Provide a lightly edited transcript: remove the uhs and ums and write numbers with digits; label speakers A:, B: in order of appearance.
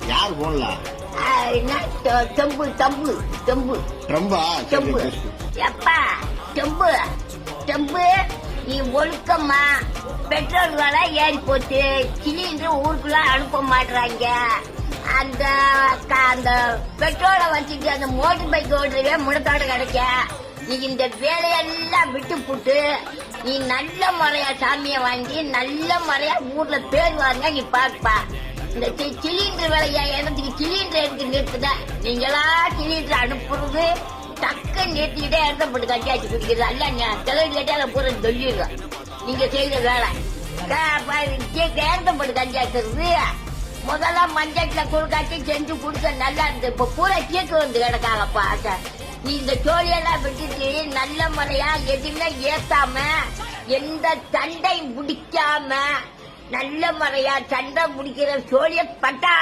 A: யார் போன்ல
B: தெம்பு தெம்பு தெம்பு
A: ரொம்ப
B: தெம்பு எப்பா தெம்பு தெம்பு நீ ஒழுக்கம்மா பெட்ரோல் விலை ஏறி போச்சு சிலிண்டர் ஊருக்குள்ள அனுப்ப மாட்டாங்க அந்த அந்த பெட்ரோலை வச்சுட்டு அந்த மோட்டர் பைக் ஓடுறவே முடத்தோட கிடைக்க நீ இந்த வேலையெல்லாம் விட்டு போட்டு நீ நல்ல முறையா சாமிய வாங்கி நல்ல முறையா ஊர்ல பேர் வாங்க நீ பாப்பா இந்த சிலிண்டர் விலையா எனக்கு சிலிண்டர் எடுத்து நிறுத்துத நீங்களா சிலிண்டர் அனுப்புறது டக்கு நிறுத்திக்கிட்டே இடத்தப்பட்டு கட்டியாச்சு குடிக்கிறது அல்ல செலவு கேட்டா பூரா சொல்லிடுறோம் நீங்க செய்த வேலை இடத்தப்பட்டு கட்டியாச்சுறது முதல்ல மஞ்சட்ல குறுக்காட்டி செஞ்சு குடுக்க நல்லா இருந்து இப்ப பூரா கேக்கு வந்து கிடக்காங்கப்பா நீ இந்த சோழியெல்லாம் விட்டுட்டு நல்ல முறையா எதுவுமே ஏத்தாம எந்த சண்டையும் பிடிக்காம நல்ல முறையா சண்டை பிடிக்கிற சோழிய பட்டா